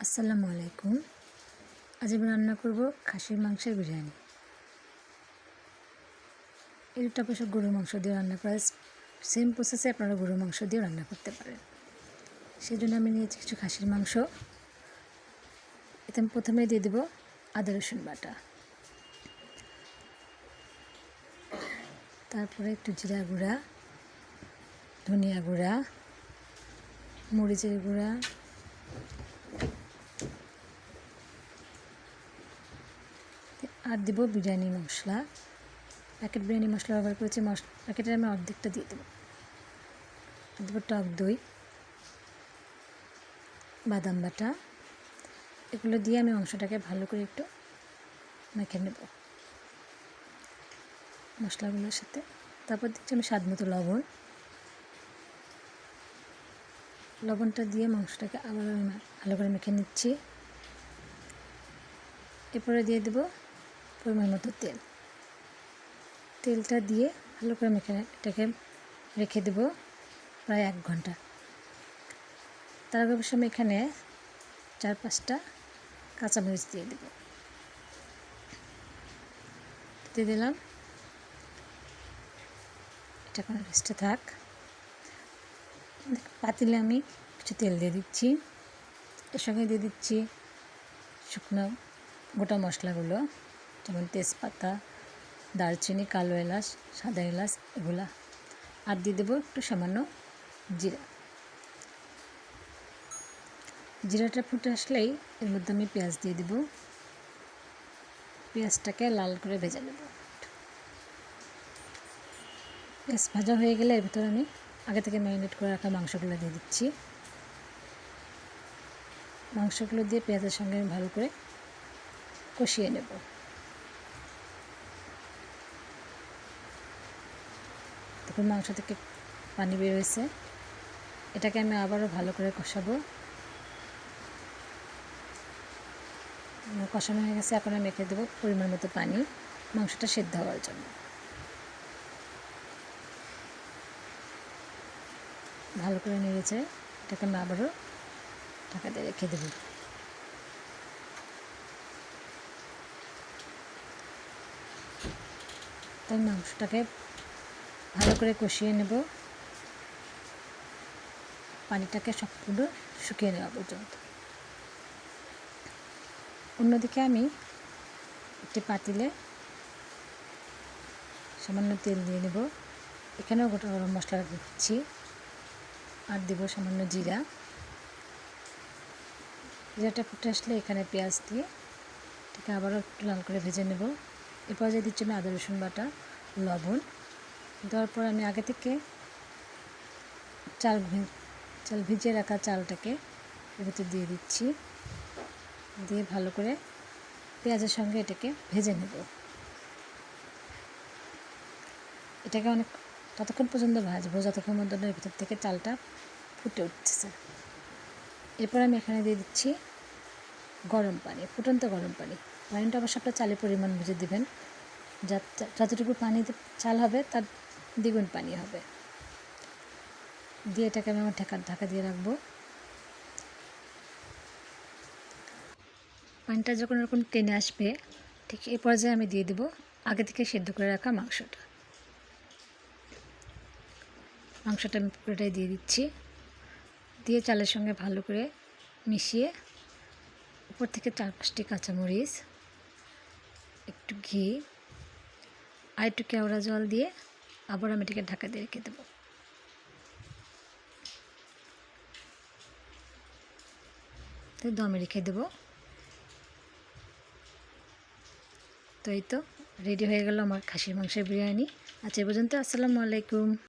আসসালামু আলাইকুম। আজ আমি রান্না করব খাসির মাংসের বিরিয়ানি। এটা অবশ্য গরুর মাংস দিয়ে রান্না করা, সেম প্রসেসে আপনারা গরুর মাংস দিয়ে রান্না করতে পারেন। সেই জন্য আমি নিয়েছি কিছু খাসির মাংস। এতে আমি প্রথমে দিয়ে দেব আদা রসুন বাটা, তারপরে একটু জিরা গুঁড়া, ধনিয়া গুঁড়া, মরিচের গুঁড়া, আর দেব বিরিয়ানি মশলা। প্যাকেট বিরিয়ানি মশলা ব্যবহার করেছি, প্যাকেটের আমি অর্ধেকটা দিয়ে দেবো। দেবো টক দই, বাদাম বাটা। এগুলো দিয়ে আমি মাংসটাকে ভালো করে একটু মেখে নেব মশলাগুলোর সাথে। তারপর দিচ্ছি আমি স্বাদ মতো লবণটা দিয়ে মাংসটাকে আবার আমি ভালো করে মেখে নিচ্ছি। এরপরে দিয়ে দেবো পরিমাণ মতো তেলটা দিয়ে ভালো করে মেখে এটাকে রেখে দেবো প্রায় 1 ঘন্টা। তার আগে অবশ্য আমি এখানে 4-5টা কাঁচামরিচ দিয়ে দিলাম। এটা এখন রেস্টে থাক। পাতিলে আমি কিছু তেল দিয়ে দিচ্ছি, এর সঙ্গে দিয়ে দিচ্ছি শুকনো গোটা মশলাগুলো, যেমন তেজপাতা, দারচিনি, কালো এলাচ, সাদা এলাচ, এগুলা। আর দিয়ে দেবো একটু সামান্য জিরাটা ফুটে আসলেই এর মধ্যে আমি পেঁয়াজ দিয়ে দেবো। পেঁয়াজটাকে লাল করে ভেজে নেব। পেঁয়াজ ভাজা হয়ে গেলে এর ভিতরে আমি আগে থেকে ম্যারিনেট করে রাখা মাংসগুলো দিয়ে দিচ্ছি। মাংসগুলো দিয়ে পেঁয়াজের সঙ্গে আমি ভালো করে কষিয়ে নেব। দেখুন মাংস থেকে পানি বের হয়েছে। এটাকে আমি আবারও ভালো করে কষাবো। কষানো হয়ে গেছে, এখন আমি মেখে দেবো পরিমাণ মতো পানি মাংসটা সেদ্ধ হওয়ার জন্য। ভালো করে নেড়েছে এটাকে আমি আবারও ঢাকা দিয়ে রেখে দেবো। তাই মাংসটাকে ভালো করে কষিয়ে নেব, পানিটাকে সম্পূর্ণ শুকিয়ে নেওয়া পর্যন্ত। অন্যদিকে আমি একটি পাতিলে সামান্য তেল দিয়ে নেব। এখানেও গোটা গরম মশলা দিচ্ছি, আর দেবো সামান্য জিরাটা ফুটে আসলে এখানে পেঁয়াজ দিয়ে এটাকে আবারও একটু লাল করে ভেজে নেব। এ পর্যায়ে দিচ্ছি আমি আদা রসুন বাটা, লবণ। দেওয়ার পর আমি আগে থেকে চাল ভিজিয়ে রাখা চালটাকে এর ভিতরে দিয়ে দিচ্ছি, দিয়ে ভালো করে পেঁয়াজের সঙ্গে এটাকে ভেজে নেব। এটাকে ততক্ষণ পর্যন্ত ভাজবো যতক্ষণ পর্যন্ত এর ভিতর থেকে চালটা ফুটে উঠছে। এরপর আমি এখানে দিয়ে দিচ্ছি গরম পানি, ফুটন্ত গরম পানি। পানিটা অবশ্য আপনার চালের পরিমাণ বুঝে দেবেন, যতটুকু পানিতে চাল হবে তার দ্বিগুণ পানি হবে। দিয়ে এটাকে আমি আমার ঢাকা দিয়ে রাখবো। পানিটা যখন এরকম টেনে আসবে, ঠিক এই পর্যায়ে আমি দিয়ে দেবো আগে থেকে সেদ্ধ করে রাখা মাংসটা আমি পুরোটাই দিয়ে দিচ্ছি। দিয়ে চালের সঙ্গে ভালো করে মিশিয়ে উপর থেকে 4-5টি কাঁচামরিচ, একটু ঘি আর একটু কেওড়া জল দিয়ে আবার আমি এটাকে ঢাকা দিয়ে রেখে দেবো। দমে রেখে দেবো। তো এই তো রেডি হয়ে গেল আমার খাসির মাংসের বিরিয়ানি। আজ এ পর্যন্ত। আসসালামু আলাইকুম।